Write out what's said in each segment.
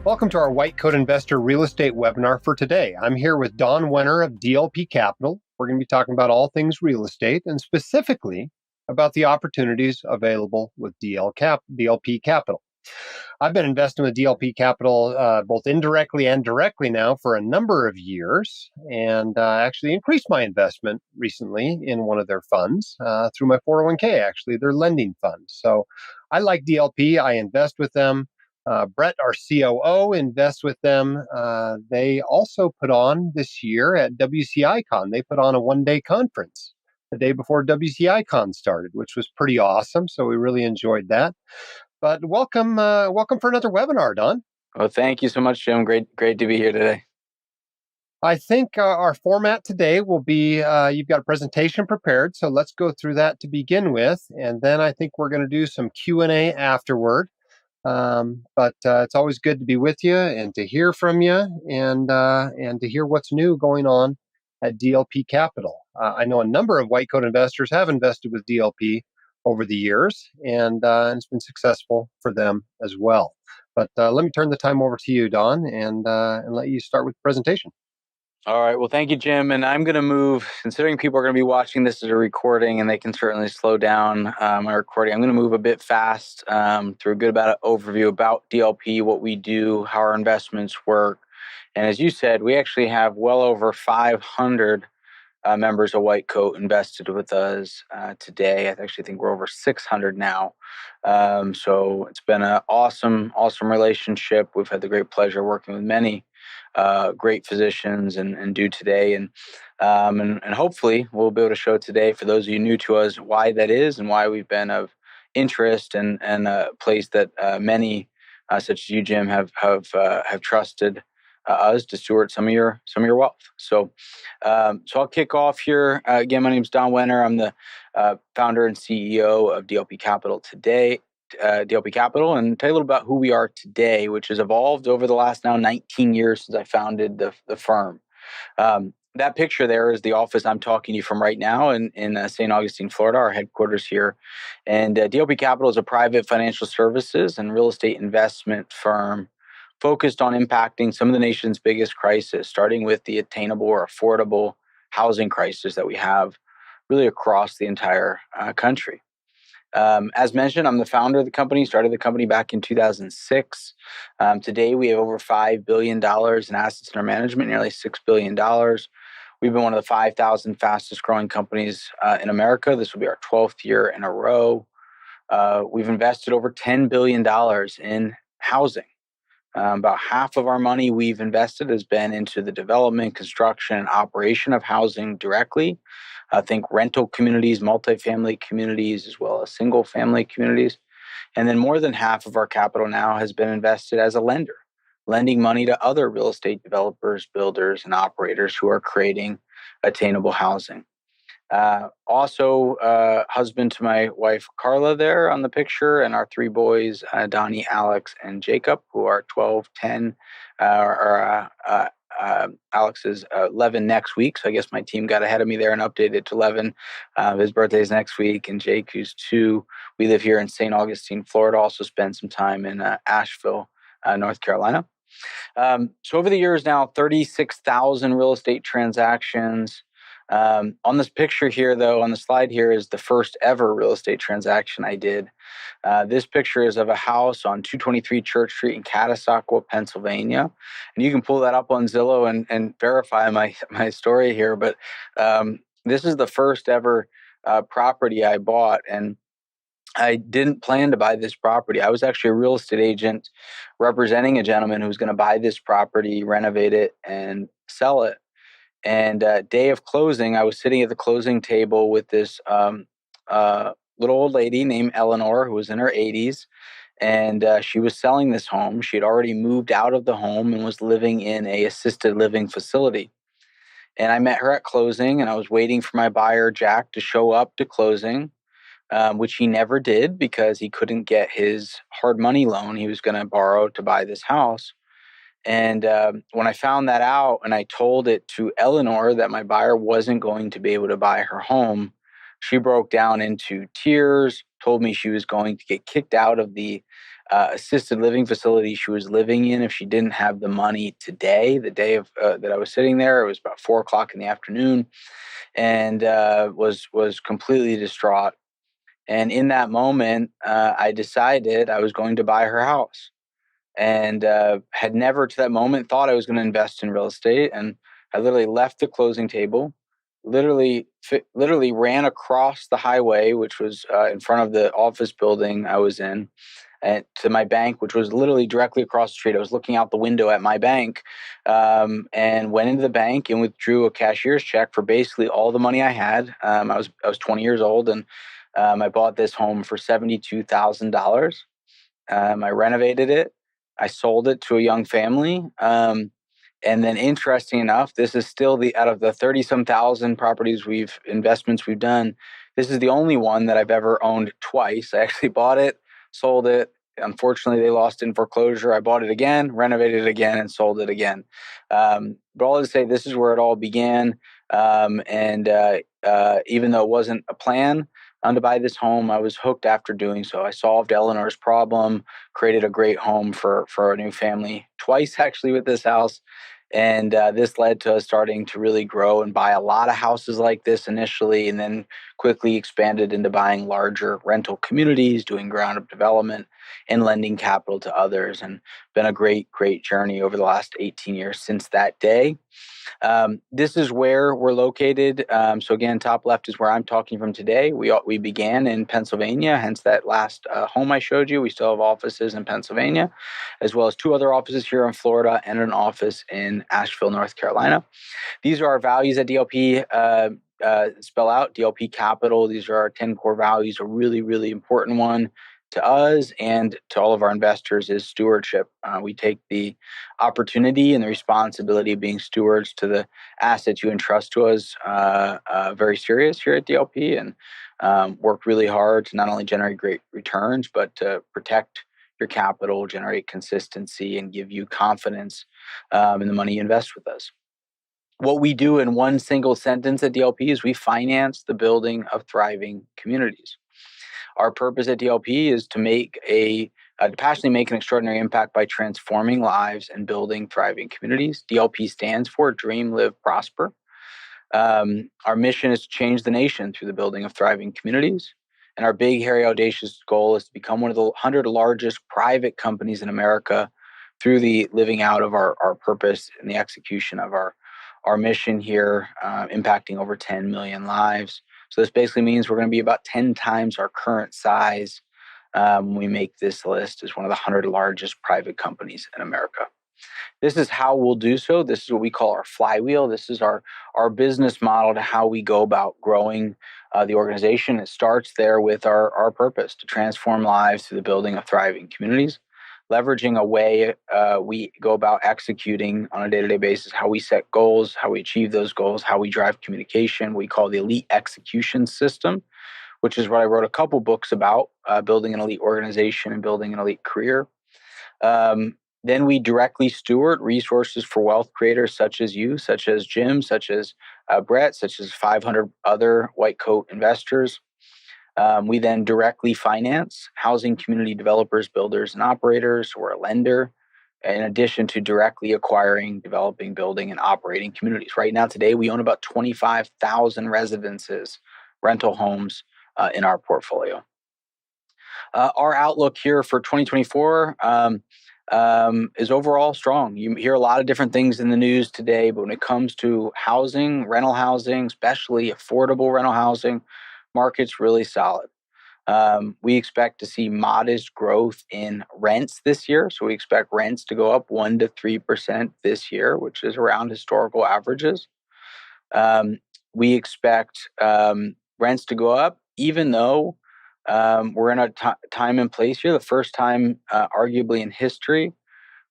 Welcome to our White Coat Investor Real Estate webinar for today. I'm here with Don Wenner of DLP Capital. We're going to be talking about all things real estate and specifically about the opportunities available with DLP Capital. I've been investing with DLP Capital both indirectly and directly now for a number of years, and actually increased my investment recently in one of their funds through my 401k, actually, their lending fund. So I like DLP. I invest with them. Brett, our COO, invests with them. They also put on this year at WCI-Con, they put on a one-day conference the day before WCI-Con started, which was pretty awesome. So we really enjoyed that. But welcome for another webinar, Don. Well, thank you so much, Jim. Great to be here today. I think our format today will be, you've got a presentation prepared, so let's go through that to begin with. And then I think we're going to do some Q&A afterward. But it's always good to be with you and to hear from you and to hear what's new going on at DLP Capital. I know a number of white coat investors have invested with DLP over the years, and it's been successful for them as well. But let me turn the time over to you, Don, and let you start with the presentation. All right. Well, thank you, Jim. And I'm going to move, considering people are going to be watching this as a recording and they can certainly slow down my recording, I'm going to move a bit fast through a good overview about DLP, what we do, how our investments work. And as you said, we actually have well over 500 members of White Coat invested with us today. I actually think we're over 600 now. So it's been an awesome relationship. We've had the great pleasure working with many great physicians and do today. And hopefully we'll be able to show today, for those of you new to us, why that is and why we've been of interest and a place that many, such as you, Jim, have trusted us to steward some of your wealth. So I'll kick off here. Again, my name is Don Wenner. I'm the founder and CEO of DLP Capital today. DLP Capital, and tell you a little about who we are today, which has evolved over the last now 19 years since I founded the firm. That picture there is the office I'm talking to you from right now in St. Augustine, Florida, our headquarters here. And DLP Capital is a private financial services and real estate investment firm focused on impacting some of the nation's biggest crises, starting with the attainable or affordable housing crisis that we have really across the entire country. As mentioned, I'm the founder of the company, started the company back in 2006. Today, we have over $5 billion in assets under management, nearly $6 billion. We've been one of the 5,000 fastest growing companies in America. This will be our 12th year in a row. We've invested over $10 billion in housing. About half of our money we've invested has been into the development, construction, and operation of housing directly. I think rental communities, multifamily communities, as well as single family communities. And then more than half of our capital now has been invested as a lender, lending money to other real estate developers, builders, and operators who are creating attainable housing. Also, husband to my wife, Carla, there on the picture, and our three boys, Donnie, Alex, and Jacob, who are 12, 10, Alex is 11 next week. So I guess my team got ahead of me there and updated to 11. His birthday is next week. And Jake, who's 2, we live here in St. Augustine, Florida, also spent some time in Asheville, North Carolina. So over the years now, 36,000 real estate transactions. On this picture here, though, on the slide here is the first ever real estate transaction I did. This picture is of a house on 223 Church Street in Catasauqua, Pennsylvania. And you can pull that up on Zillow and verify my story here. But this is the first ever property I bought. And I didn't plan to buy this property. I was actually a real estate agent representing a gentleman who was going to buy this property, renovate it, and sell it. And day of closing, I was sitting at the closing table with this little old lady named Eleanor, who was in her 80s. And she was selling this home. She had already moved out of the home and was living in a assisted living facility. And I met her at closing, and I was waiting for my buyer, Jack, to show up to closing, which he never did because he couldn't get his hard money loan he was going to borrow to buy this house. And when I found that out and I told it to Eleanor that my buyer wasn't going to be able to buy her home, she broke down into tears, told me she was going to get kicked out of the assisted living facility she was living in if she didn't have the money today. The day of that I was sitting there, it was about 4 o'clock in the afternoon, and was completely distraught. And in that moment, I decided I was going to buy her house, and had never to that moment thought I was going to invest in real estate. And I literally left the closing table, literally ran across the highway, which was in front of the office building I was in, and to my bank, which was literally directly across the street. I was looking out the window at my bank, and went into the bank and withdrew a cashier's check for basically all the money I had. I was 20 years old, and I bought this home for $72,000. I renovated it. I sold it to a young family. And then, interesting enough, this is still the out of the 30 some thousand investments we've done. This is the only one that I've ever owned twice. I actually bought it, sold it. Unfortunately, they lost in foreclosure. I bought it again, renovated it again, and sold it again. But all to say, this is where it all began. And even though it wasn't a plan to buy this home, I was hooked after doing so. I solved Eleanor's problem, created a great home for a new family twice, actually, with this house. And this led to us starting to really grow and buy a lot of houses like this initially, and then quickly expanded into buying larger rental communities, doing ground up development, and lending capital to others. And been a great, great journey over the last 18 years since that day. This is where we're located. So again, top left is where I'm talking from today. We began in Pennsylvania, hence that last home I showed you. We still have offices in Pennsylvania, as well as 2 other offices here in Florida and an office in Asheville, North Carolina. These are our values at DLP. Spell out DLP Capital. These are our 10 core values. A really, really important one to us and to all of our investors is stewardship. We take the opportunity and the responsibility of being stewards to the assets you entrust to us very serious here at DLP, and work really hard to not only generate great returns, but to protect your capital, generate consistency, and give you confidence in the money you invest with us. What we do in one single sentence at DLP is we finance the building of thriving communities. Our purpose at DLP is to passionately make an extraordinary impact by transforming lives and building thriving communities. DLP stands for Dream, Live, Prosper. Our mission is to change the nation through the building of thriving communities. And our big, hairy, audacious goal is to become one of the 100 largest private companies in America through the living out of our purpose and the execution of our mission here, impacting over 10 million lives. So this basically means we're going to be about 10 times our current size when we make this list as one of the 100 largest private companies in America. This is how we'll do so. This is what we call our flywheel. This is our business model to how we go about growing the organization. It starts there with our purpose to transform lives through the building of thriving communities, leveraging a way we go about executing on a day-to-day basis, how we set goals, how we achieve those goals, how we drive communication. We call the elite execution system, which is what I wrote a couple books about, building an elite organization and building an elite career. Then we directly steward resources for wealth creators such as you, such as Jim, such as Brett, such as 500 other white coat investors. We then directly finance housing community developers, builders, and operators. We're a lender, in addition to directly acquiring, developing, building, and operating communities. Right now, today, we own about 25,000 residences, rental homes in our portfolio. Our outlook here for 2024 is overall strong. You hear a lot of different things in the news today, but when it comes to housing, rental housing, especially affordable rental housing, market's really solid. We expect to see modest growth in rents this year. So we expect rents to go up 1 to 3% this year, which is around historical averages. We expect rents to go up, even though we're in a time and place here, the first time arguably in history,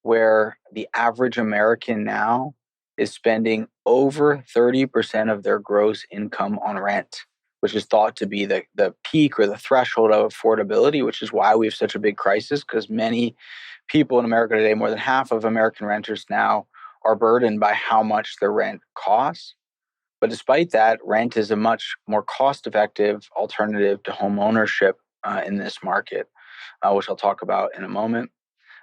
where the average American now is spending over 30% of their gross income on rent, which is thought to be the peak or the threshold of affordability, which is why we have such a big crisis, because many people in America today, more than half of American renters now, are burdened by how much their rent costs. But despite that, rent is a much more cost-effective alternative to home ownership in this market. which I'll talk about in a moment.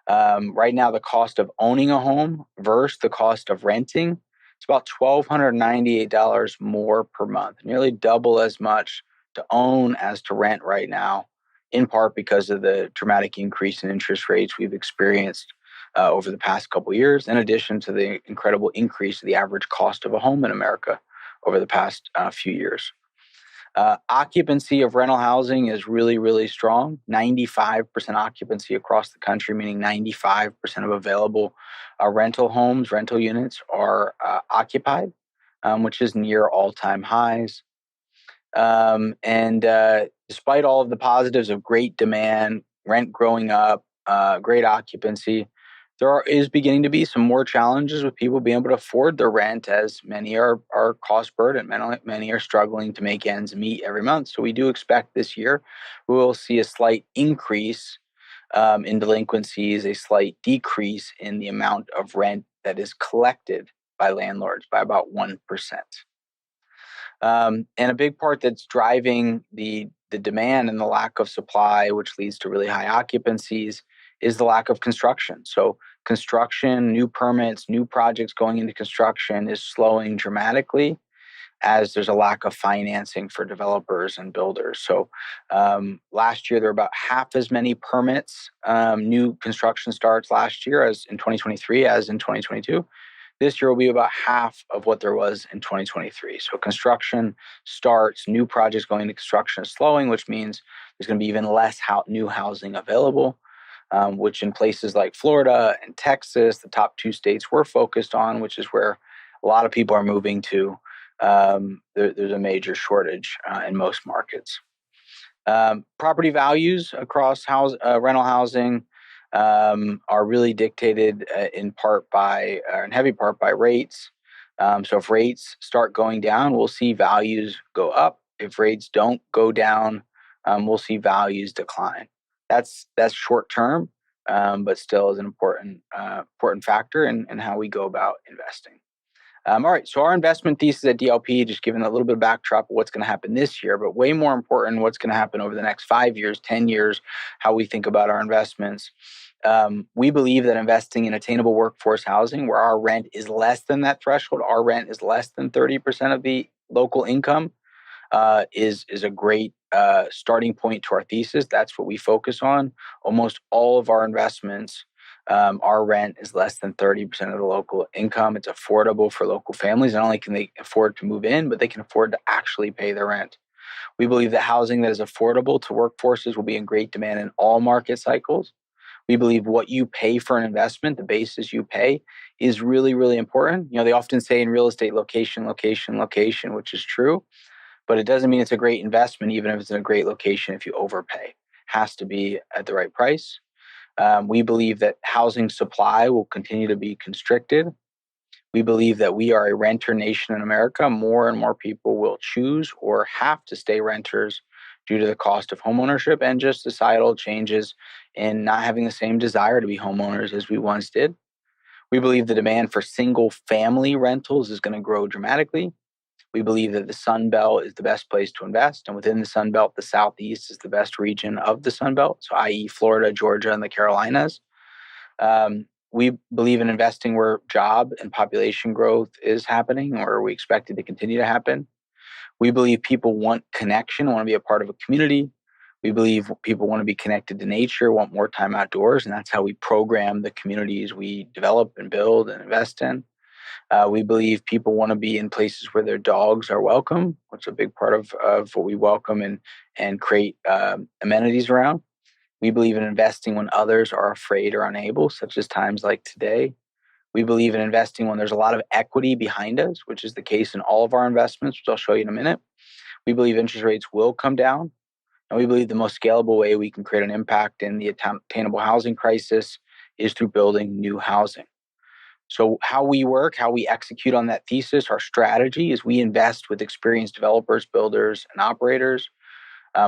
Right now, the cost of owning a home versus the cost of renting, it's about $1,298 more per month, nearly double as much to own as to rent right now, in part because of the dramatic increase in interest rates we've experienced over the past couple of years, in addition to the incredible increase of the average cost of a home in America over the past few years. Occupancy of rental housing is really, really strong. 95% occupancy across the country, meaning 95% of available rental homes, rental units are occupied, which is near all-time highs. And despite all of the positives of great demand, rent growing up, great occupancy, is beginning to be some more challenges with people being able to afford their rent, as many are cost burdened. Many are struggling to make ends meet every month. So we do expect this year we will see a slight increase in delinquencies, a slight decrease in the amount of rent that is collected by landlords by about 1%. And a big part that's driving the demand and the lack of supply, which leads to really high occupancies, is the lack of construction. So construction, new permits, new projects going into construction is slowing dramatically as there's a lack of financing for developers and builders. So last year, there were about half as many permits, new construction starts last year as in 2023 as in 2022. This year will be about half of what there was in 2023. So construction starts, new projects going into construction is slowing, which means there's going to be even less new housing available, which in places like Florida and Texas, the top two states we're focused on, which is where a lot of people are moving to, there's a major shortage in most markets. Property values across rental housing are really dictated in heavy part by rates. So if rates start going down, we'll see values go up. If rates don't go down, we'll see values decline. That's short term, but still is an important factor in how we go about investing. All right, so our investment thesis at DLP, just giving a little bit of backdrop of what's going to happen this year, but way more important, what's going to happen over the next 5 years, 10 years, how we think about our investments. We believe that investing in attainable workforce housing, where our rent is less than that threshold, our rent is less than 30% of the local income, is a great starting point to our thesis. That's what we focus on. Almost all of our investments, our rent is less than 30% of the local income. It's affordable for local families. Not only can they afford to move in, but they can afford to actually pay their rent. We believe that housing that is affordable to workforces will be in great demand in all market cycles. We believe what you pay for an investment, the basis you pay, is really, really important. You know, they often say in real estate, location, location, location, which is true, but it doesn't mean it's a great investment, even if it's in a great location, if you overpay. It has to be at the right price. We believe that housing supply will continue to be constricted. We believe that we are a renter nation in America. More and more people will choose or have to stay renters due to the cost of homeownership and just societal changes in not having the same desire to be homeowners as we once did. We believe the demand for single family rentals is going to grow dramatically. We believe that the Sun Belt is the best place to invest. And within the Sun Belt, the Southeast is the best region of the Sun Belt, so i.e. Florida, Georgia, and the Carolinas. We believe in investing where job and population growth is happening, or we expect it to continue to happen. We believe people want connection, want to be a part of a community. We believe people want to be connected to nature, want more time outdoors, and that's how we program the communities we develop and build and invest in. We believe people want to be in places where their dogs are welcome, which is a big part of what we welcome and create amenities around. We believe in investing when others are afraid or unable, such as times like today. We believe in investing when there's a lot of equity behind us, which is the case in all of our investments, which I'll show you in a minute. We believe interest rates will come down. And we believe the most scalable way we can create an impact in the attainable housing crisis is through building new housing. So how we work, how we execute on that thesis, our strategy is we invest with experienced developers, builders, and operators.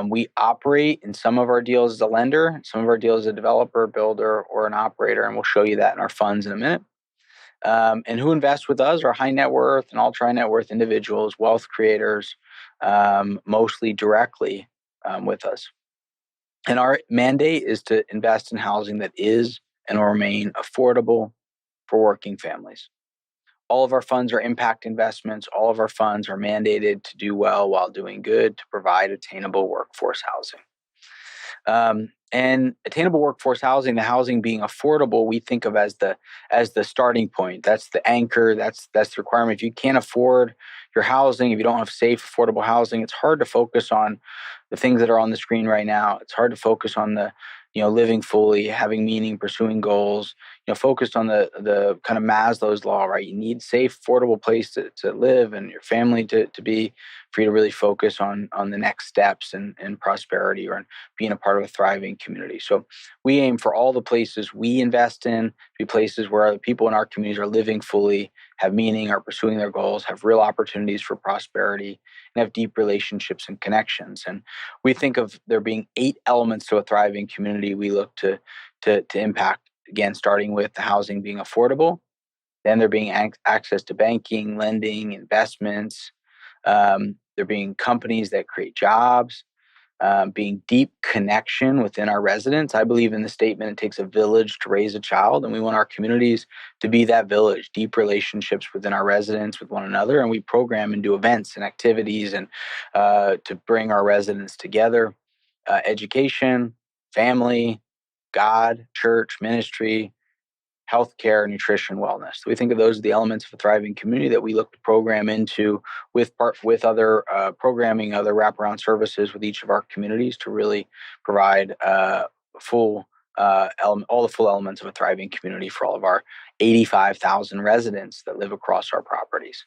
We operate in some of our deals as a lender, some of our deals as a developer, builder, or an operator, and we'll show you that in our funds in a minute. And who invests with us are high net worth and ultra net worth individuals, wealth creators, mostly directly with us. And our mandate is to invest in housing that is and will remain affordable for working families. All of our funds are impact investments. All of our funds are mandated to do well while doing good to provide attainable workforce housing. And attainable workforce housing, the housing being affordable, we think of as the starting point. That's the anchor. That's the requirement. If you can't afford your housing, if you don't have safe, affordable housing, it's hard to focus on the things that are on the screen right now. It's hard to focus on the living fully, having meaning, pursuing goals. Focused on the kind of Maslow's law, right? You need safe, affordable place to live and your family to be, for you to really focus on the next steps and prosperity or being a part of a thriving community. So we aim for all the places we invest in to be places where the people in our communities are living fully, have meaning, are pursuing their goals, have real opportunities for prosperity, and have deep relationships and connections. And we think of there being 8 elements to a thriving community we look to impact. Again, starting with the housing being affordable, then there being access to banking, lending, investments. There being companies that create jobs, being deep connection within our residents. I believe in the statement, it takes a village to raise a child, and we want our communities to be that village, deep relationships within our residents with one another. And we program and do events and activities and to bring our residents together. Education, family, God, church, ministry, healthcare, nutrition, wellness. So we think of those as the elements of a thriving community that we look to program into with other programming, other wraparound services with each of our communities to really provide full all the full elements of a thriving community for all of our 85,000 residents that live across our properties.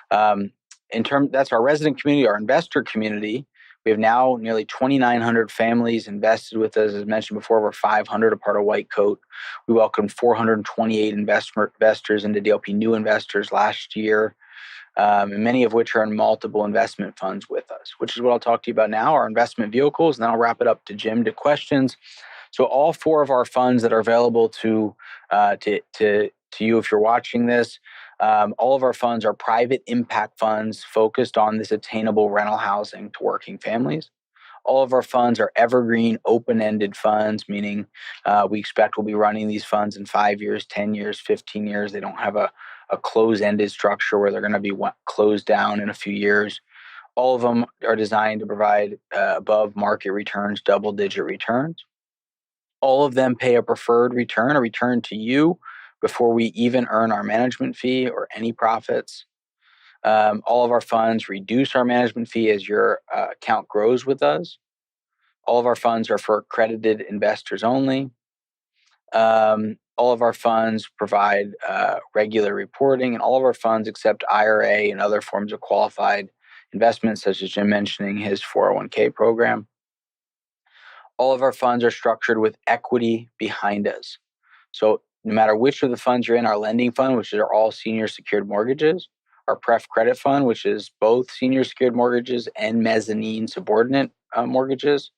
That's our resident community. Our investor community, we have now nearly 2,900 families invested with us. As mentioned before, over 500 a part of White Coat. We welcomed 428 investors into DLP, new investors last year, and many of which are in multiple investment funds with us, which is what I'll talk to you about now, our investment vehicles, and then I'll wrap it up to Jim to questions. So all 4 of our funds that are available to you if you're watching this, all of our funds are private impact funds focused on this attainable rental housing to working families. All of our funds are evergreen, open-ended funds, meaning we expect we'll be running these funds in 5 years, 10 years, 15 years. They don't have a close-ended structure where they're going to be closed down in a few years. All of them are designed to provide above market returns, double-digit returns. All of them pay a preferred return, a return to you before we even earn our management fee or any profits. All of our funds reduce our management fee as your account grows with us. All of our funds are for accredited investors only. All of our funds provide regular reporting, and all of our funds accept IRA and other forms of qualified investments, such as Jim mentioning his 401k program. All of our funds are structured with equity behind us. So no matter which of the funds you're in, our lending fund, which are all senior secured mortgages, our pref credit fund, which is both senior secured mortgages and mezzanine subordinate mortgages,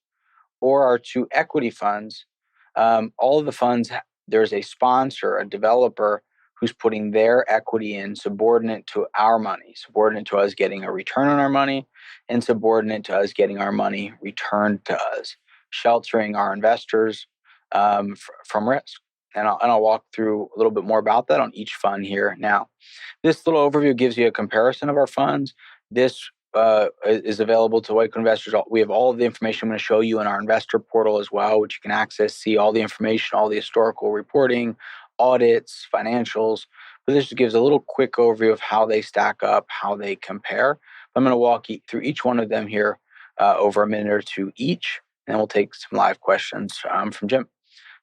or our 2 equity funds, all of the funds, there's a sponsor, a developer who's putting their equity in subordinate to our money, subordinate to us getting a return on our money, and subordinate to us getting our money returned to us, sheltering our investors from risk. And I'll walk through a little bit more about that on each fund here now. This little overview gives you a comparison of our funds. This is available to White Coat investors. We have all of the information I'm going to show you in our investor portal as well, which you can access, see all the information, all the historical reporting, audits, financials. But this just gives a little quick overview of how they stack up, how they compare. I'm going to walk through each one of them here over a minute or 2 each, and we'll take some live questions from Jim.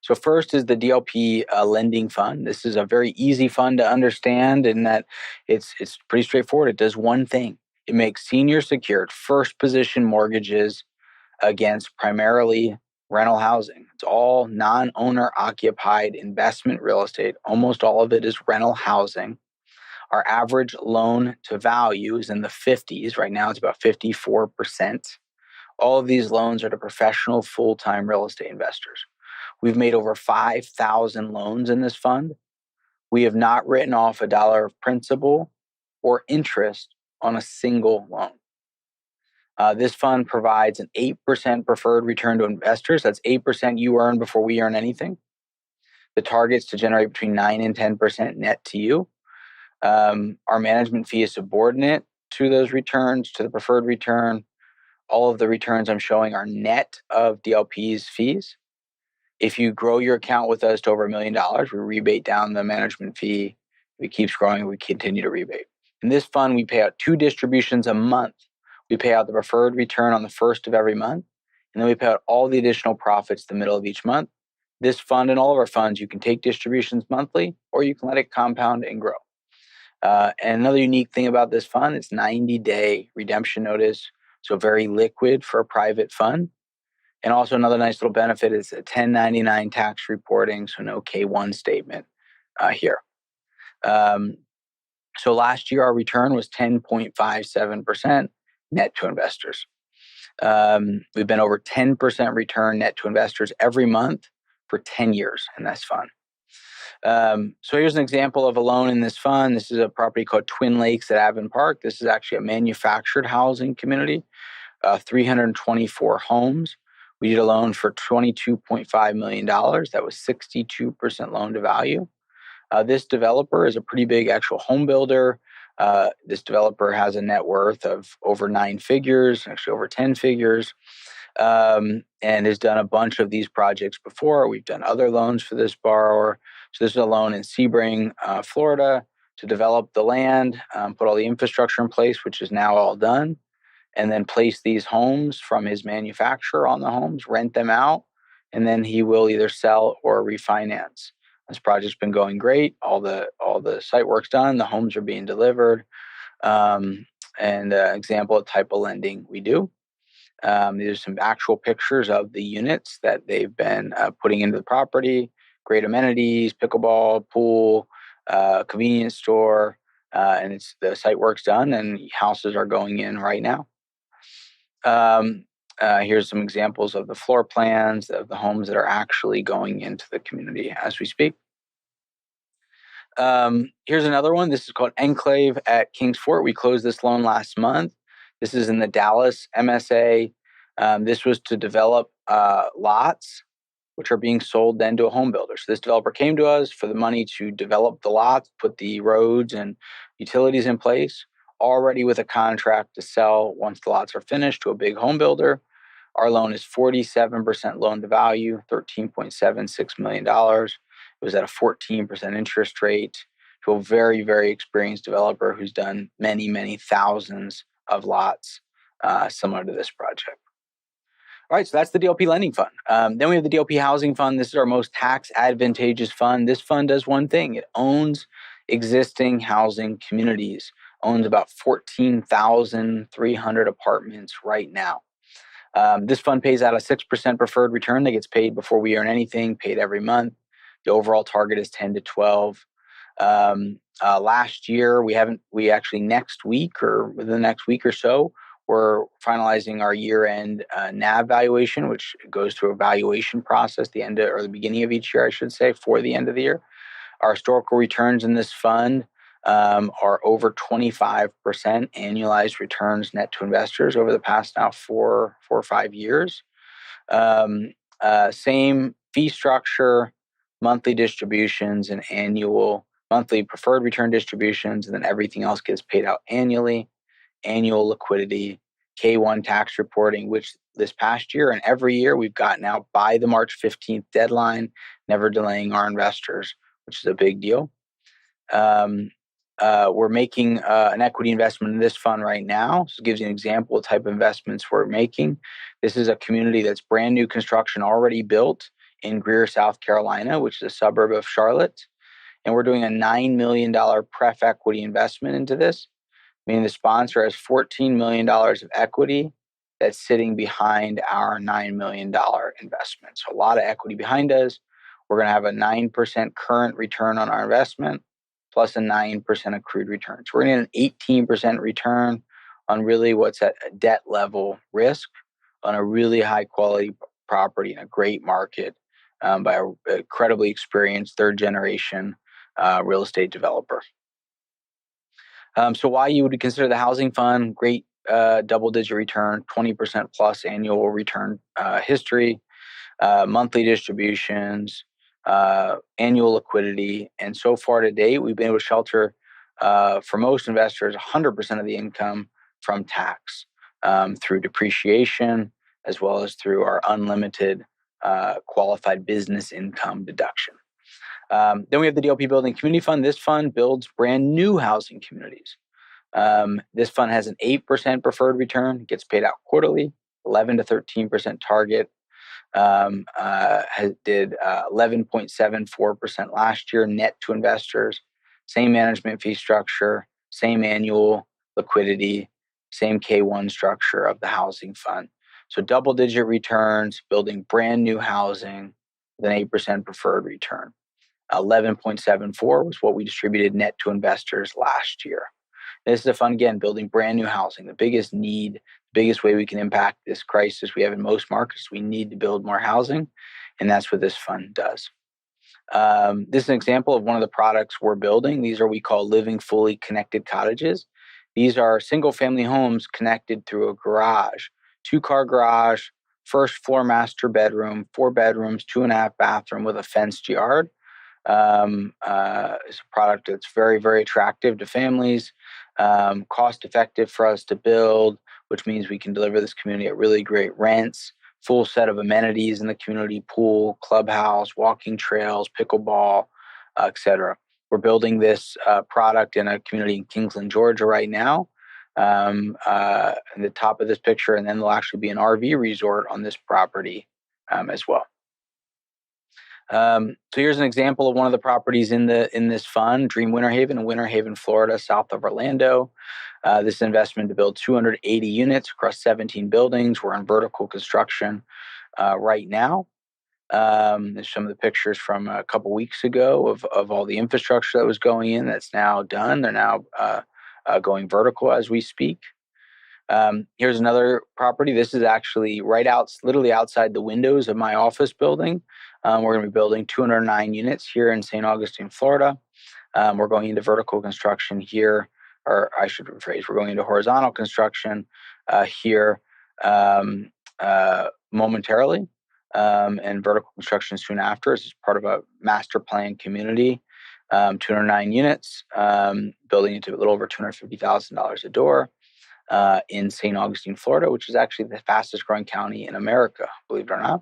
So first is the DLP lending fund. This is a very easy fund to understand in that it's pretty straightforward. It does one thing. It makes senior secured first position mortgages against primarily rental housing. It's all non-owner occupied investment real estate. Almost all of it is rental housing. Our average loan to value is in the 50s. Right now it's about 54%. All of these loans are to professional full-time real estate investors. We've made over 5,000 loans in this fund. We have not written off $1 of principal or interest on a single loan. This fund provides an 8% preferred return to investors. That's 8% you earn before we earn anything. The target's to generate between 9 and 10% net to you. Our management fee is subordinate to those returns, to the preferred return. All of the returns I'm showing are net of DLP's fees. If you grow your account with us to over $1 million, we rebate down the management fee. If it keeps growing, we continue to rebate. In this fund, we pay out 2 distributions a month. We pay out the preferred return on the first of every month, and then we pay out all the additional profits the middle of each month. This fund and all of our funds, you can take distributions monthly, or you can let it compound and grow. And another unique thing about this fund, it's 90-day redemption notice, so very liquid for a private fund. And also another nice little benefit is a 1099 tax reporting, so no K1 statement here. So last year, our return was 10.57% net to investors. We've been over 10% return net to investors every month for 10 years, and that's fun. So here's an example of a loan in this fund. This is a property called Twin Lakes at Avon Park. This is actually a manufactured housing community, 324 homes. We did a loan for $22.5 million. That was 62% loan to value. This developer is a pretty big actual home builder. This developer has a net worth of over 9 figures, actually over 10 figures, and has done a bunch of these projects before. We've done other loans for this borrower. So this is a loan in Sebring, Florida, to develop the land, put all the infrastructure in place, which is now all done, and then place these homes from his manufacturer on the homes, rent them out, and then he will either sell or refinance. This project's been going great. All the site work's done. The homes are being delivered. And example of type of lending we do. These are some actual pictures of the units that they've been putting into the property. Great amenities, pickleball, pool, convenience store, and the site work's done and houses are going in right now. Here's some examples of the floor plans of the homes that are actually going into the community as we speak. Here's another one. This is called Enclave at Kings Fort. We closed this loan last month. This is in the Dallas MSA. This was to develop lots, which are being sold then to a home builder. So this developer came to us for the money to develop the lots, put the roads and utilities in place, already with a contract to sell once the lots are finished to a big home builder. Our loan is 47% loan to value, $13.76 million. It was at a 14% interest rate to a very, very experienced developer who's done many, many thousands of lots similar to this project. All right, so that's the DLP Lending Fund. Then we have the DLP Housing Fund. This is our most tax advantageous fund. This fund does one thing. It owns existing housing communities, owns about 14,300 apartments right now. This fund pays out a 6% preferred return that gets paid before we earn anything, paid every month. The overall target is 10 to 12. Last year, we actually next week or within the next week or so, we're finalizing our year-end NAV valuation, which goes through a valuation process the beginning of each year, I should say, for the end of the year. Our historical returns in this fund are over 25% annualized returns net to investors over the past now 4 or 5 years. Same fee structure, monthly distributions, and annual monthly preferred return distributions, and then everything else gets paid out annually. Annual liquidity, K1 tax reporting, which this past year and every year we've gotten out by the March 15th deadline, never delaying our investors, which is a big deal. We're making an equity investment in this fund right now. So it gives you an example of the type of investments we're making. This is a community that's brand new construction already built in Greer, South Carolina, which is a suburb of Charlotte. And we're doing a $9 million pref equity investment into this, meaning the sponsor has $14 million of equity that's sitting behind our $9 million investment. So a lot of equity behind us. We're going to have a 9% current return on our investment plus a 9% accrued return. So we're going to get an 18% return on really what's at a debt level risk on a really high quality property in a great market by an incredibly experienced third generation real estate developer. So why you would consider the housing fund? Great double-digit return, 20% plus annual return history, monthly distributions, annual liquidity. And so far to date, we've been able to shelter, for most investors, 100% of the income from tax through depreciation, as well as through our unlimited qualified business income deduction. Then we have the DLP Building Community Fund. This fund builds brand new housing communities. This fund has an 8% preferred return, gets paid out quarterly, 11 to 13% target. Did 11.74% last year net to investors. Same management fee structure, same annual liquidity, same K1 structure of the housing fund. So double-digit returns, building brand new housing with an 8% preferred return. 11.74 was what we distributed net to investors last year. This is a fund, again, building brand new housing. The biggest need, biggest way we can impact this crisis we have in most markets, we need to build more housing, and that's what this fund does. This is an example of one of the products we're building. These are what we call living fully connected cottages. These are single-family homes connected through a garage, 2-car garage, first floor master bedroom, 4 bedrooms, 2.5 bathroom with a fenced yard. It's a product that's very, very attractive to families, cost effective for us to build, which means we can deliver this community at really great rents, full set of amenities in the community: pool, clubhouse, walking trails, pickleball, etc. We're building this product in a community in Kingsland, Georgia right now, in the top of this picture, and then there'll actually be an RV resort on this property as well. So here's an example of one of the properties in this fund, Dream Winter Haven in Winter Haven, Florida, south of Orlando. This investment to build 280 units across 17 buildings. We're in vertical construction right now. There's some of the pictures from a couple weeks ago of all the infrastructure that was going in. That's now done. They're now going vertical as we speak. Here's another property. This is actually literally outside the windows of my office building. We're going to be building 209 units here in St. Augustine, Florida. We're going into vertical construction here, or I should rephrase, we're going into horizontal construction here momentarily, and vertical construction soon after. This is part of a master plan community, 209 units, building into a little over $250,000 a door. In St. Augustine, Florida, which is actually the fastest growing county in America, believe it or not.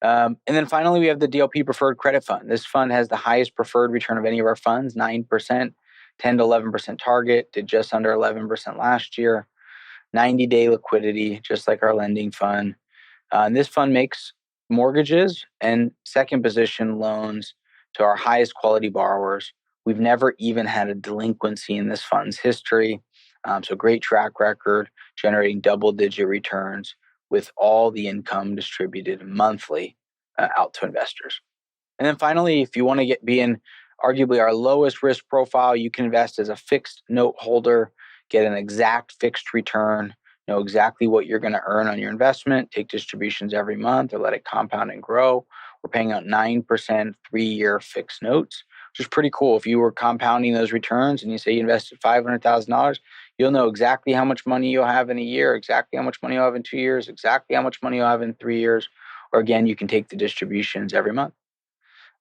And then finally, we have the DLP Preferred Credit Fund. This fund has the highest preferred return of any of our funds, 9%, 10 to 11% target, did just under 11% last year, 90-day liquidity, just like our lending fund. And this fund makes mortgages and second position loans to our highest quality borrowers. We've never even had a delinquency in this fund's history. So great track record, generating double-digit returns with all the income distributed monthly out to investors. And then finally, if you want to be in arguably our lowest risk profile, you can invest as a fixed note holder, get an exact fixed return, know exactly what you're going to earn on your investment, take distributions every month or let it compound and grow. We're paying out 9% 3-year fixed notes, which is pretty cool. If you were compounding those returns and you say you invested $500,000, you'll know exactly how much money you'll have in a year, exactly how much money you'll have in 2 years, exactly how much money you'll have in 3 years. Or again, you can take the distributions every month.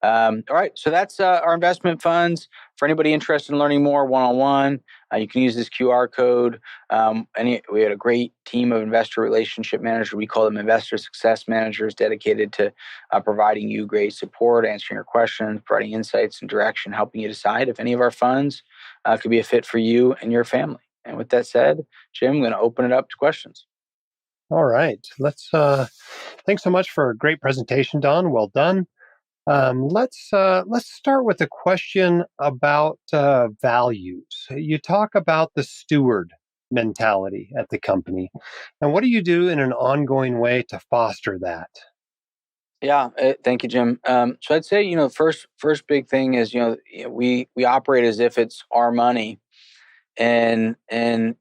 All right, so that's our investment funds. For anybody interested in learning more one-on-one, you can use this QR code. We had a great team of investor relationship managers. We call them investor success managers, dedicated to providing you great support, answering your questions, providing insights and direction, helping you decide if any of our funds could be a fit for you and your family. And with that said, Jim, I'm going to open it up to questions. All right. Thanks so much for a great presentation, Don. Well done. Let's start with a question about values. You talk about the steward mentality at the company, and what do you do in an ongoing way to foster that? Yeah, thank you, Jim. So I'd say, first big thing is, we operate as if it's our money, and the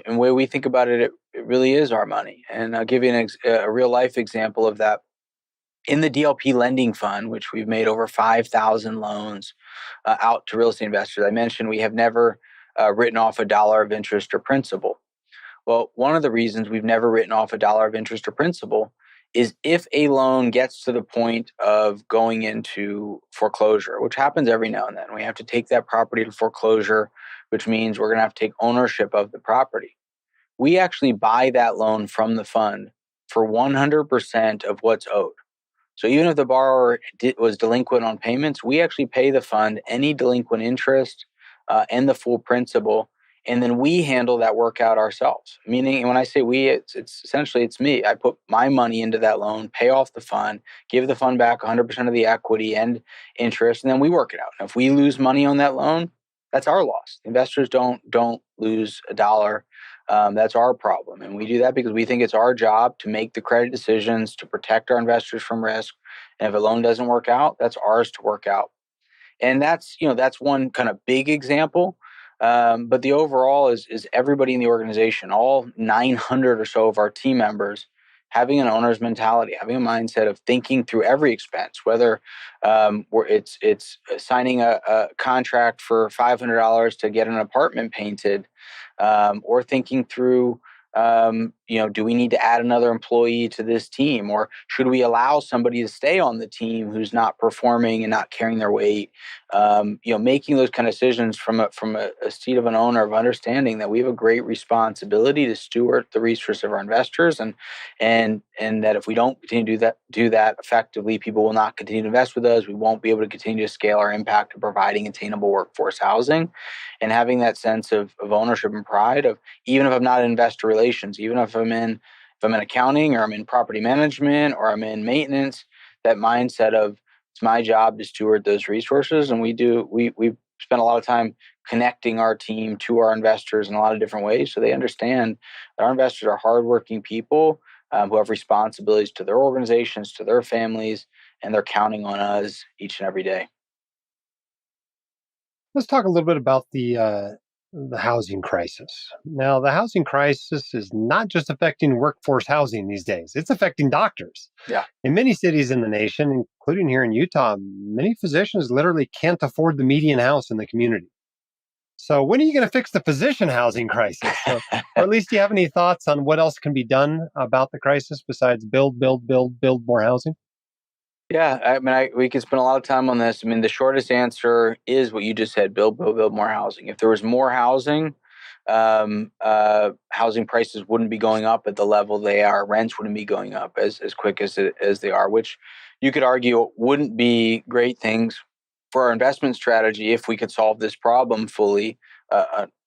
way we think about it, it really is our money. And I'll give you a real life example of that. In the DLP lending fund, which we've made over 5,000 loans out to real estate investors, I mentioned we have never written off $1 of interest or principal. Well, one of the reasons we've never written off a dollar of interest or principal is if a loan gets to the point of going into foreclosure, which happens every now and then, we have to take that property to foreclosure, which means we're going to have to take ownership of the property. We actually buy that loan from the fund for 100% of what's owed. So even if the borrower was delinquent on payments, we actually pay the fund any delinquent interest and the full principal, and then we handle that workout ourselves. Meaning, when I say we, it's essentially it's me. I put my money into that loan, pay off the fund, give the fund back 100% of the equity and interest, and then we work it out. And if we lose money on that loan, that's our loss. Investors don't lose a dollar. That's our problem. And we do that because we think it's our job to make the credit decisions to protect our investors from risk. And if a loan doesn't work out, that's ours to work out. And that's one kind of big example. But the overall is everybody in the organization, all 900 or so of our team members, having an owner's mentality, having a mindset of thinking through every expense, whether it's signing a contract for $500 to get an apartment painted, or thinking through, do we need to add another employee to this team, or should we allow somebody to stay on the team who's not performing and not carrying their weight? Making those kind of decisions from a seat of an owner, of understanding that we have a great responsibility to steward the resources of our investors, and that if we don't continue to do that effectively, people will not continue to invest with us. We won't be able to continue to scale our impact of providing attainable workforce housing, and having that sense of ownership and pride of, even if I'm not in investor relations, even if I'm in accounting, or I'm in property management, or I'm in maintenance, that mindset of, it's my job to steward those resources. And we spend a lot of time connecting our team to our investors in a lot of different ways, so they understand that our investors are hardworking people who have responsibilities to their organizations, to their families, and they're counting on us each and every day. Let's talk a little bit about the housing crisis. Now, the housing crisis is not just affecting workforce housing these days; it's affecting doctors. Yeah. In many cities in the nation, including here in Utah, many physicians literally can't afford the median house in the community. So, when are you going to fix the physician housing crisis? Or at least, do you have any thoughts on what else can be done about the crisis besides build more housing? Yeah, I mean, we could spend a lot of time on this. I mean, the shortest answer is what you just said: build more housing. If there was more housing, housing prices wouldn't be going up at the level they are. Rents wouldn't be going up as quick as they are, which you could argue wouldn't be great things for our investment strategy if we could solve this problem fully.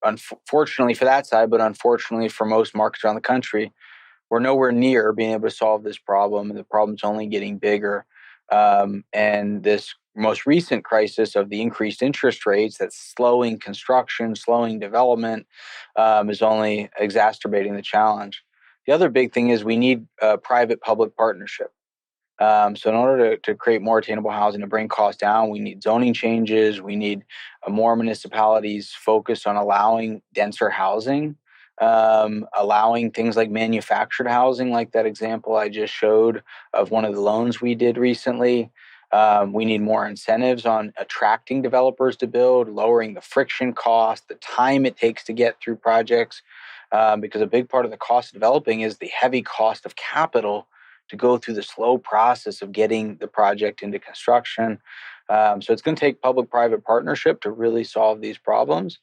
Unfortunately for that side, but unfortunately for most markets around the country, we're nowhere near being able to solve this problem, and the problem's only getting bigger. And this most recent crisis of the increased interest rates that's slowing construction, slowing development, is only exacerbating the challenge. The other big thing is we need private-public partnership. So in order to create more attainable housing, to bring costs down, we need zoning changes. We need more municipalities focused on allowing denser housing, allowing things like manufactured housing, like that example I just showed of one of the loans we did recently. We need more incentives on attracting developers to build, lowering the friction cost, the time it takes to get through projects, because a big part of the cost of developing is the heavy cost of capital to go through the slow process of getting the project into construction. So it's going to take public-private partnership to really solve these problems,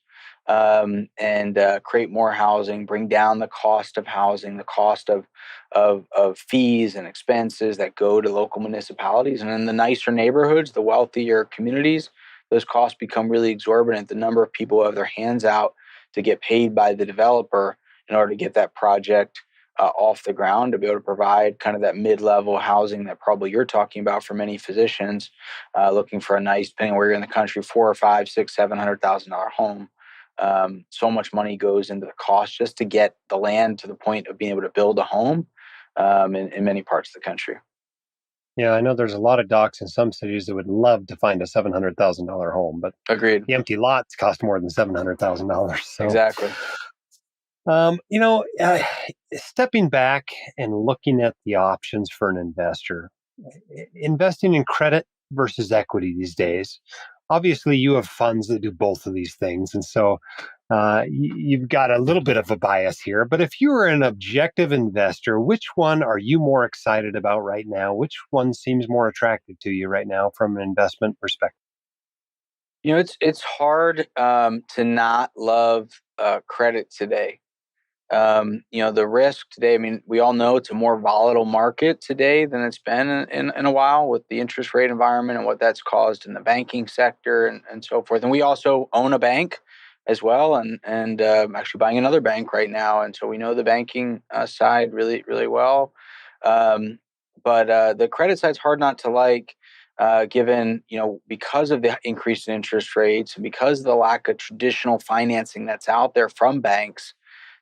and create more housing, bring down the cost of housing, the cost of fees and expenses that go to local municipalities. And in the nicer neighborhoods, the wealthier communities, those costs become really exorbitant. The number of people who have their hands out to get paid by the developer in order to get that project off the ground, to be able to provide kind of that mid-level housing that probably you're talking about for many physicians looking for a nice, depending on where you're in the country, 4 or 5, 6, $700,000 home. So much money goes into the cost just to get the land to the point of being able to build a home in many parts of the country. Yeah, I know there's a lot of docs in some cities that would love to find a $700,000 home, but Agreed. the empty lots cost more than $700,000. So, Exactly. um, you know, uh, stepping back and looking at the options for an investor, investing in credit versus equity these days. Obviously, you have funds that do both of these things, and so You've got a little bit of a bias here, but if you were an objective investor, which one are you more excited about right now? Which one seems more attractive to you right now from an investment perspective? It's hard to not love credit today. The risk today, I mean, we all know it's a more volatile market today than it's been in a while with the interest rate environment and what that's caused in the banking sector and so forth. And we also own a bank as well, and actually buying another bank right now. And so we know the banking side really, really well. Um, but the credit side's hard not to like. Given, because of the increase in interest rates and because of the lack of traditional financing that's out there from banks,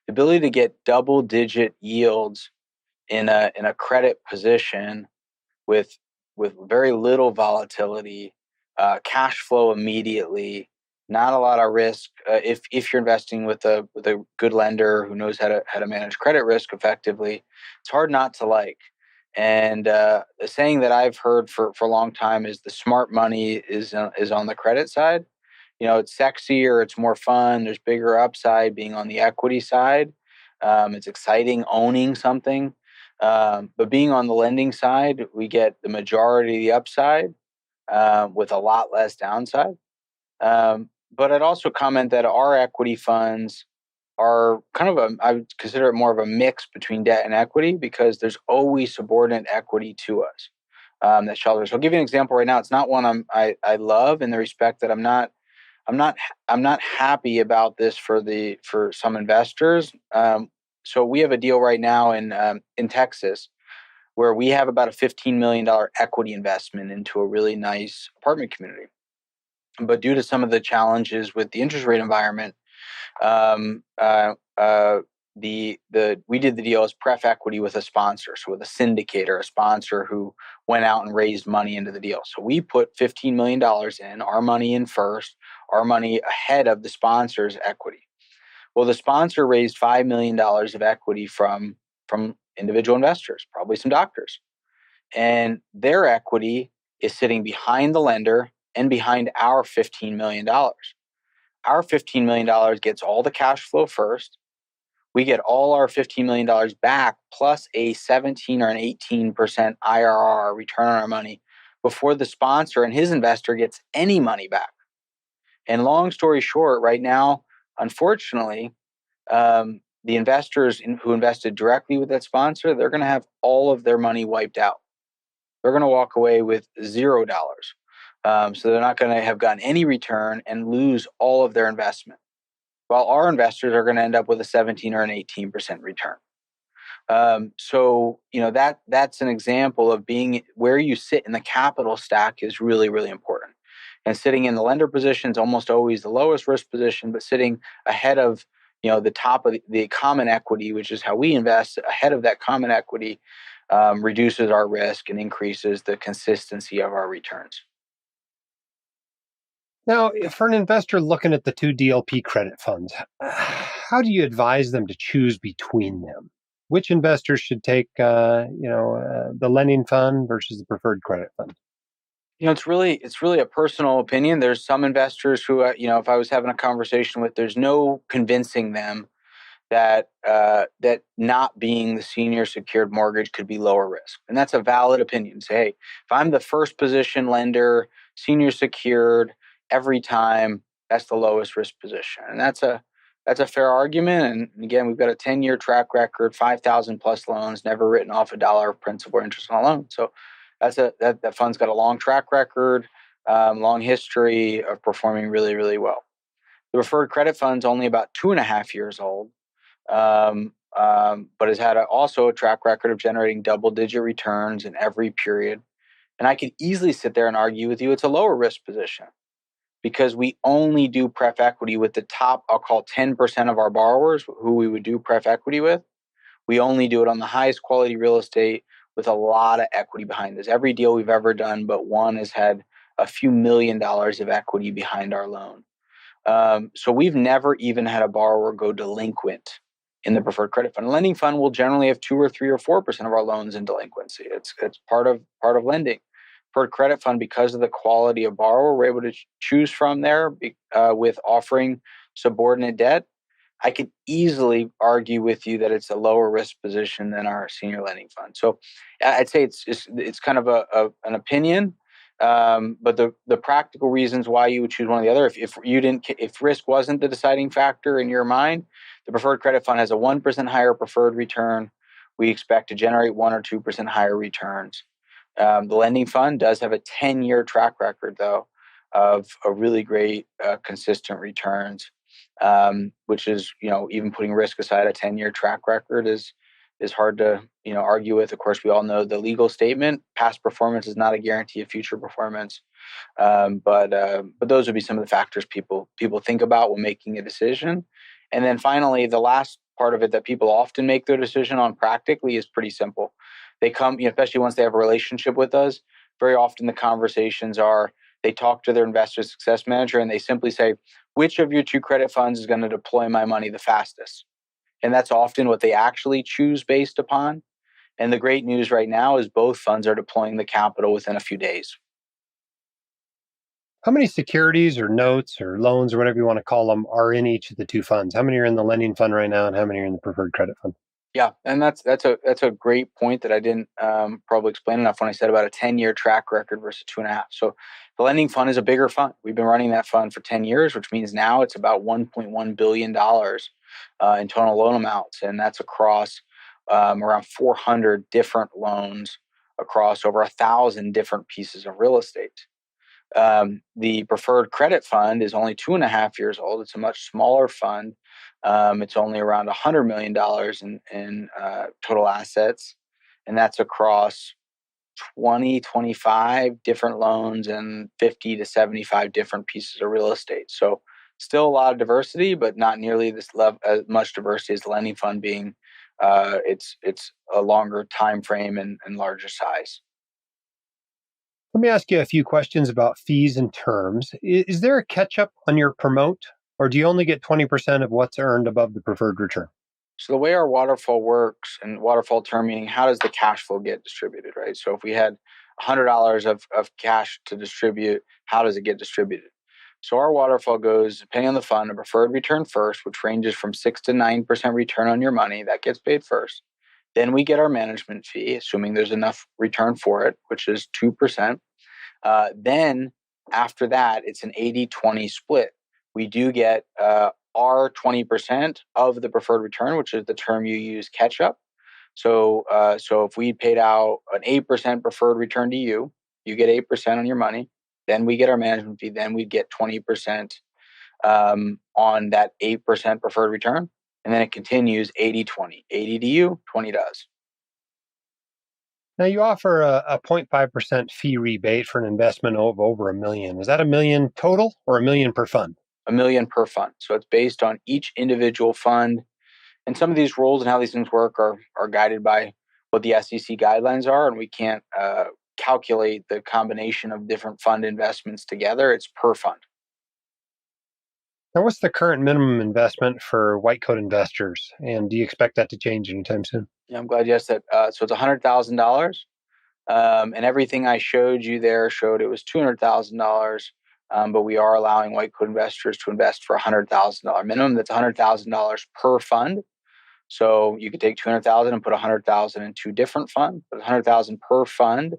the ability to get double digit yields in a credit position with very little volatility, cash flow immediately, not a lot of risk. If you're investing with a good lender who knows how to manage credit risk effectively, it's hard not to like. And the saying that I've heard for a long time is the smart money is on the credit side. It's sexier, it's more fun, there's bigger upside being on the equity side. It's exciting owning something. But being on the lending side, we get the majority of the upside with a lot less downside. But I'd also comment that our equity funds are kind of I would consider it more of a mix between debt and equity because there's always subordinate equity to us that shelters. So I'll give you an example right now. It's not one I love in the respect that I'm not I'm not happy about this for some investors. So we have a deal right now in Texas where we have about a $15 million equity investment into a really nice apartment community. But due to some of the challenges with the interest rate environment, um, uh, uh, the we did the deal as pref equity with a sponsor, so with a syndicator, a sponsor who went out and raised money into the deal. So we put $15 million in, our money in first, our money ahead of the sponsor's equity. Well, the sponsor raised $5 million of equity from individual investors, probably some doctors, and their equity is sitting behind the lender and behind our $15 million. Our $15 million gets all the cash flow first. We get all our $15 million back plus a 17 or an 18% IRR, return on our money, before the sponsor and his investor gets any money back. And long story short, right now, unfortunately, the investors who invested directly with that sponsor, they're going to have all of their money wiped out. They're going to walk away with $0. So they're not going to have gotten any return and lose all of their investment, while our investors are going to end up with a 17 or an 18% return. That's an example of being where you sit in the capital stack is really, really important. And sitting in the lender position is almost always the lowest risk position, but sitting ahead of the top of the common equity, which is how we invest, ahead of that common equity, reduces our risk and increases the consistency of our returns. Now, for an investor looking at the two DLP credit funds, how do you advise them to choose between them? Which investors should take, the lending fund versus the preferred credit fund? It's really a personal opinion. There's some investors who, if I was having a conversation with, there's no convincing them that not being the senior secured mortgage could be lower risk, and that's a valid opinion. Say, hey, if I'm the first position lender, senior secured every time, that's the lowest risk position, and that's a fair argument. And again, we've got a 10-year track record, 5,000 plus loans, never written off a dollar of principal or interest on a loan. So that fund's got a long track record, long history of performing really, really well. The preferred credit fund's only about 2.5 years old, but has had also a track record of generating double-digit returns in every period. And I could easily sit there and argue with you it's a lower risk position because we only do pref equity with the top, I'll call 10% of our borrowers who we would do pref equity with. We only do it on the highest quality real estate with a lot of equity behind this. Every deal we've ever done but one has had a few $1 million of equity behind our loan. So we've never even had a borrower go delinquent in the preferred credit fund. A lending fund will generally have 2 or 3 or 4% of our loans in delinquency. It's part of lending. Preferred credit fund, because of the quality of borrower, we're able to choose from there with offering subordinate debt, I could easily argue with you that it's a lower risk position than our senior lending fund. So I'd say it's kind of an opinion, but the practical reasons why you would choose one or the other, if risk wasn't the deciding factor in your mind, the preferred credit fund has a 1% higher preferred return. We expect to generate 1 or 2% higher returns. The lending fund does have a 10-year track record, though, of a really great consistent returns, which is, even putting risk aside, a 10-year track record is hard to argue with. Of course, we all know the legal statement: past performance is not a guarantee of future performance. But those would be some of the factors people think about when making a decision. And then finally, the last part of it that people often make their decision on practically is pretty simple. They come, especially once they have a relationship with us, very often the conversations are, they talk to their investor success manager and they simply say, which of your two credit funds is going to deploy my money the fastest? And that's often what they actually choose based upon. And the great news right now is both funds are deploying the capital within a few days. How many securities or notes or loans or whatever you want to call them are in each of the two funds? How many are in the lending fund right now, and how many are in the preferred credit fund? Yeah, and that's a great point that I didn't probably explain enough when I said about a 10-year track record versus 2.5. So the lending fund is a bigger fund. We've been running that fund for 10 years, which means now it's about $1.1 billion in total loan amounts, and that's across around 400 different loans across over 1,000 different pieces of real estate. The preferred credit fund is only 2.5 years old. It's a much smaller fund. It's only around $100 million in total assets, and that's across 25 different loans and 50 to 75 different pieces of real estate. So still a lot of diversity, but not nearly this level, as much diversity as the lending fund being. It's a longer time frame and larger size. Let me ask you a few questions about fees and terms. Is there a catch up on your promote, or do you only get 20% of what's earned above the preferred return? So the way our waterfall works, and waterfall term meaning how does the cash flow get distributed, right? So if we had $100 of cash to distribute, how does it get distributed? So our waterfall goes, depending on the fund, a preferred return first, which ranges from 6 to 9% return on your money. That gets paid first. Then we get our management fee, assuming there's enough return for it, which is 2%. Then after that, it's an 80-20 split. We do get our 20% of the preferred return, which is the term you use, catch up. So if we paid out an 8% preferred return to you, you get 8% on your money. Then we get our management fee. Then we get 20% on that 8% preferred return. And then it continues 80-20. 80 to you, 20 to us. Now, you offer a 0.5% fee rebate for an investment of over $1 million. Is that $1 million total or $1 million per fund? $1 million per fund. So it's based on each individual fund. And some of these rules and how these things work are guided by what the SEC guidelines are. And we can't calculate the combination of different fund investments together. It's per fund. Now, what's the current minimum investment for white coat investors? And do you expect that to change anytime soon? Yeah, I'm glad you asked that. So it's $100,000. And everything I showed you there showed it was $200,000. But we are allowing white coat investors to invest for $100,000 minimum. That's $100,000 per fund. So you could take $200,000 and put $100,000 in two different funds, but $100,000 per fund.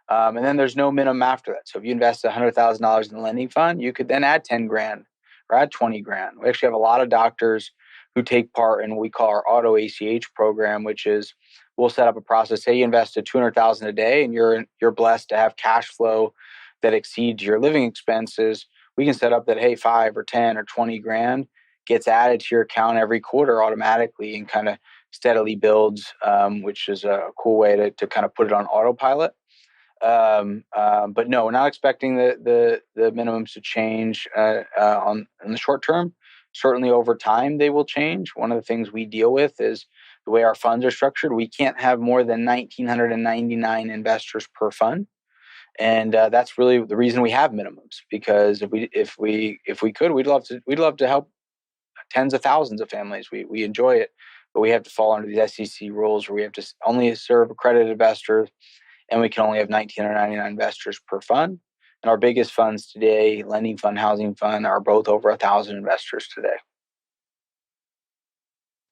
And then there's no minimum after that. So if you invest $100,000 in the lending fund, you could then add 10 grand or add 20 grand. We actually have a lot of doctors who take part in what we call our auto ACH program, which is we'll set up a process. Say you invested $200,000 a day and you're blessed to have cash flow that exceeds your living expenses. We can set up that, hey, 5 or 10 or 20 grand gets added to your account every quarter automatically and kind of steadily builds, which is a cool way to kind of put it on autopilot. But no, we're not expecting the minimums to change in the short term. Certainly over time, they will change. One of the things we deal with is the way our funds are structured. We can't have more than 1,999 investors per fund. And that's really the reason we have minimums, because if we could, we'd love to help tens of thousands of families. We enjoy it, but we have to fall under these SEC rules where we have to only serve accredited investors, and we can only have 1,999 investors per fund. And our biggest funds today, lending fund, housing fund, are both over 1,000 investors today.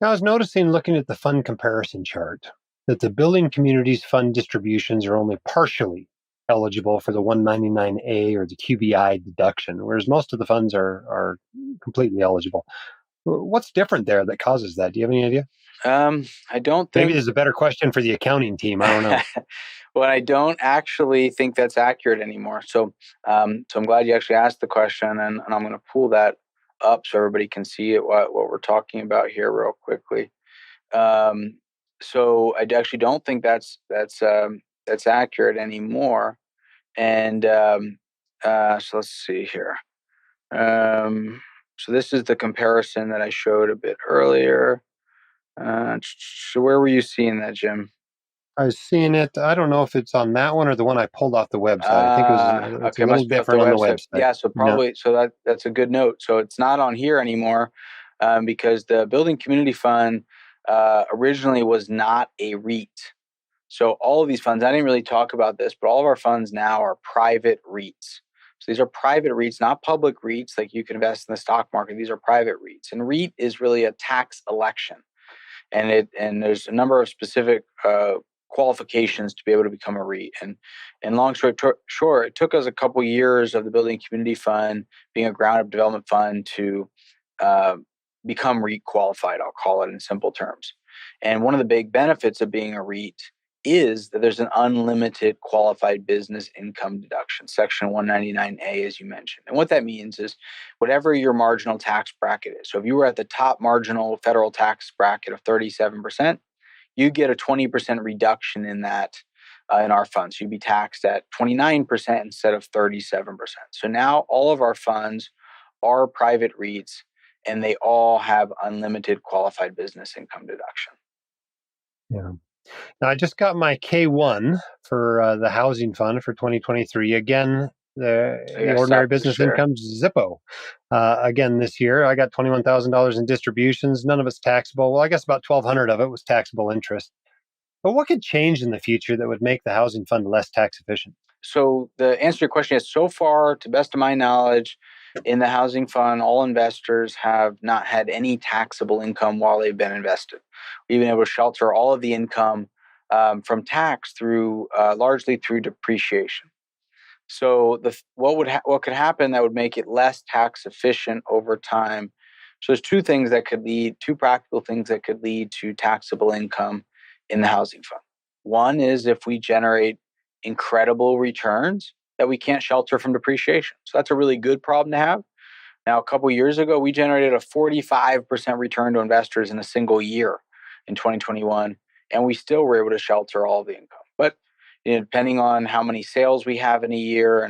Now, I was noticing looking at the fund comparison chart that the building communities fund distributions are only partially eligible for the 199A or the QBI deduction, whereas most of the funds are completely eligible. What's different there that causes that? Do you have any idea? I don't Maybe think. there's a better question for the accounting team. I don't know. Well, I don't actually think that's accurate anymore. So I'm glad you actually asked the question, and I'm going to pull that up so everybody can see it, what we're talking about here real quickly. Um, so I actually don't think that's accurate anymore. And so let's see here. So this is the comparison that I showed a bit earlier. So where were you seeing that, Jim? I was seeing it. I don't know if it's on that one or the one I pulled off the website. I think it's a Okay, little must be off the different on the website. website. Yeah, so Yeah. probably that's a good note. So it's not on here anymore, because the Building Community Fund originally was not a REIT. So all of these funds, I didn't really talk about this, but all of our funds now are private REITs. So these are private REITs, not public REITs like you can invest in the stock market. These are private REITs, and REIT is really a tax election, and there's a number of specific qualifications to be able to become a REIT. And long story short, it took us a couple years of the Building Community Fund being a ground up development fund to uh, become REIT qualified. I'll call it in simple terms. And one of the big benefits of being a REIT is that there's an unlimited qualified business income deduction, Section 199A, as you mentioned. And what that means is whatever your marginal tax bracket is. So if you were at the top marginal federal tax bracket of 37%, you get a 20% reduction in that in our funds. You'd be taxed at 29% instead of 37%. So now all of our funds are private REITs, and they all have unlimited qualified business income deduction. Yeah. Now, I just got my K1 for the housing fund for 2023. Again, So you the got to ordinary stop this business share. income Zippo. Again, this year, I got $21,000 in distributions. None of it's taxable. Well, I guess about 1,200 of it was taxable interest. But what could change in the future that would make the housing fund less tax efficient? So the answer to your question is, so far, to best of my knowledge, in the housing fund, all investors have not had any taxable income while they've been invested. We've been able to shelter all of the income from tax through largely through depreciation. So what could happen that would make it less tax efficient over time? So there's two practical things that could lead to taxable income in the housing fund. One is if we generate incredible returns that we can't shelter from depreciation. So that's a really good problem to have. Now, a couple years ago, we generated a 45% return to investors in a single year in 2021, and we still were able to shelter all of the income. But depending on how many sales we have in a year,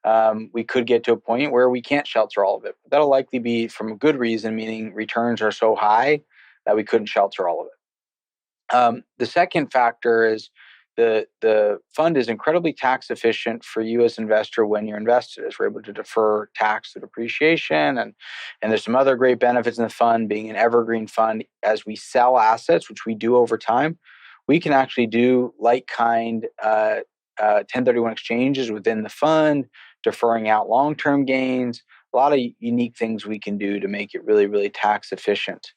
and we could get to a point where we can't shelter all of it. But that'll likely be from a good reason, meaning returns are so high that we couldn't shelter all of it. The second factor is the fund is incredibly tax efficient for you as an investor when you're invested, as we're able to defer tax to depreciation, and there's some other great benefits in the fund. Being an evergreen fund, as we sell assets, which we do over time, we can actually do like kind 1031 exchanges within the fund, deferring out long-term gains. A lot of unique things we can do to make it really, really tax efficient.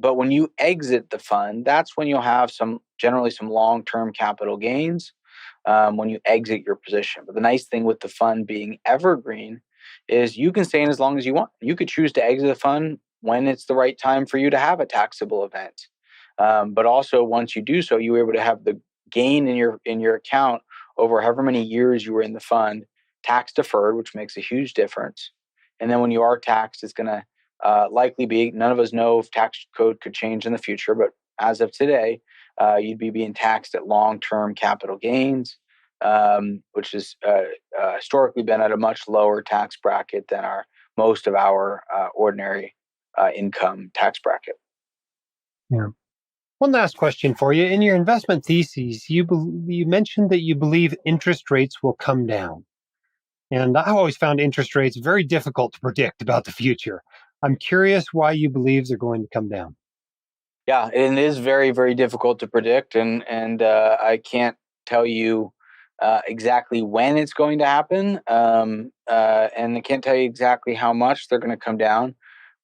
But when you exit the fund, that's when you'll have generally some long-term capital gains when you exit your position. But the nice thing with the fund being evergreen is you can stay in as long as you want. You could choose to exit the fund when it's the right time for you to have a taxable event. But also, once you do so, you were able to have the gain in your account over however many years you were in the fund, tax deferred, which makes a huge difference. And then when you are taxed, it's going to likely be, none of us know if tax code could change in the future, but as of today, you'd be being taxed at long-term capital gains, which has historically been at a much lower tax bracket than most of our ordinary income tax bracket. Yeah. One last question for you. In your investment theses, you mentioned that you believe interest rates will come down. And I always found interest rates very difficult to predict about the future. I'm curious why you believe they're going to come down. Yeah, it is very, very difficult to predict, and I can't tell you exactly when it's going to happen, and I can't tell you exactly how much they're going to come down.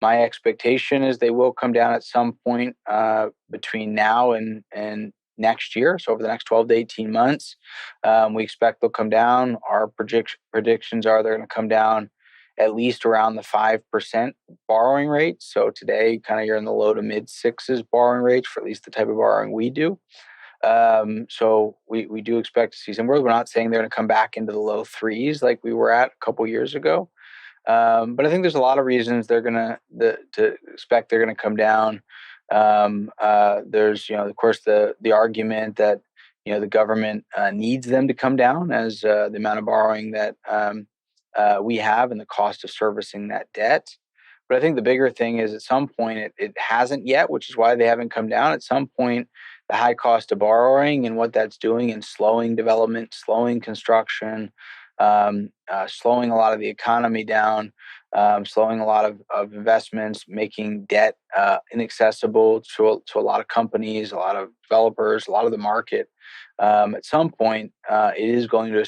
My expectation is they will come down at some point between now and next year. So over the next 12 to 18 months, we expect they'll come down. Our predictions are they're going to come down at least around the 5% borrowing rate. So today, kind of you're in the low to mid sixes borrowing rates for at least the type of borrowing we do. So we do expect to see some growth. We're not saying they're going to come back into the low threes like we were at a couple years ago. But I think there's a lot of reasons they're going to expect they're going to come down. There's, of course, the argument that, the government needs them to come down as the amount of borrowing that we have and the cost of servicing that debt. But I think the bigger thing is at some point it hasn't yet, which is why they haven't come down. At some point, the high cost of borrowing and what that's doing in slowing development, slowing construction, slowing a lot of the economy down, slowing a lot of investments, making debt inaccessible to a lot of companies, a lot of developers, a lot of the market. At some point, it is going to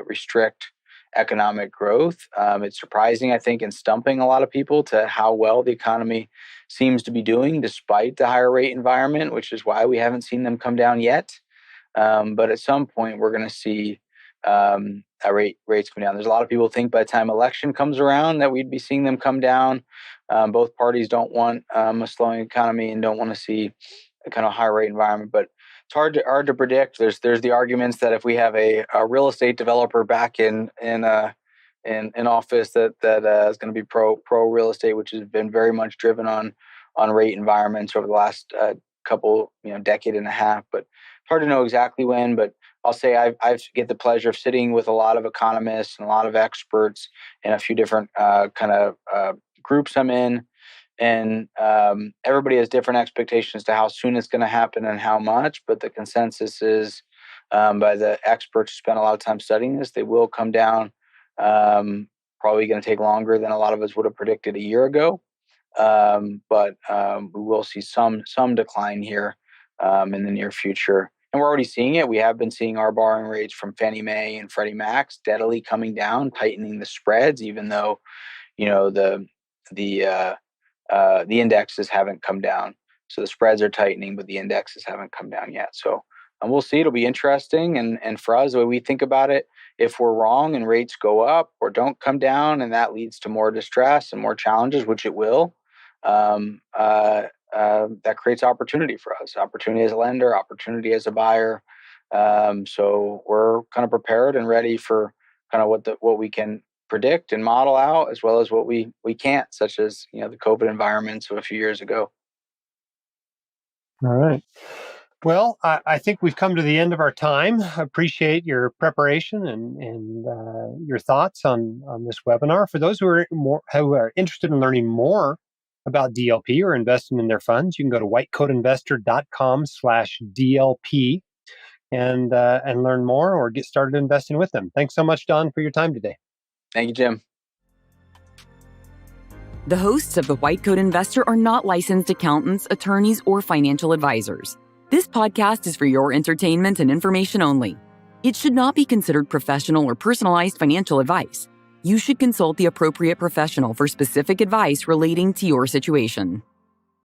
restrict economic growth. It's surprising, I think, and stumping a lot of people to how well the economy seems to be doing despite the higher rate environment, which is why we haven't seen them come down yet. But at some point, we're going to see rates come down. There's a lot of people think by the time election comes around that we'd be seeing them come down. Both parties don't want a slowing economy and don't want to see a kind of high rate environment, but it's hard to predict. There's the arguments that if we have a real estate developer back in office that is going to be pro real estate, which has been very much driven on rate environments over the last couple decade and a half. But it's hard to know exactly when. But I'll say I get the pleasure of sitting with a lot of economists and a lot of experts in a few different groups I'm in. And everybody has different expectations to how soon it's going to happen and how much. But the consensus is by the experts who spend a lot of time studying this, they will come down. Probably going to take longer than a lot of us would have predicted a year ago. But we will see some decline here in the near future. And we're already seeing it. We have been seeing our borrowing rates from Fannie Mae and Freddie Mac steadily coming down, tightening the spreads, even though the indexes haven't come down. So the spreads are tightening, but the indexes haven't come down yet. So we'll see. It'll be interesting. And for us, the way we think about it, if we're wrong and rates go up or don't come down, and that leads to more distress and more challenges, which it will, that creates opportunity for us, opportunity as a lender, opportunity as a buyer. So we're kind of prepared and ready for kind of what we can predict and model out, as well as what we can't, such as the COVID environments of a few years ago. All right. Well, I think we've come to the end of our time. I appreciate your preparation and your thoughts on this webinar. For those who are interested in learning more about DLP or investing in their funds, you can go to whitecoatinvestor.com/DLP and learn more or get started investing with them. Thanks so much, Don, for your time today. Thank you, Jim. The hosts of The White Coat Investor are not licensed accountants, attorneys, or financial advisors. This podcast is for your entertainment and information only. It should not be considered professional or personalized financial advice. You should consult the appropriate professional for specific advice relating to your situation.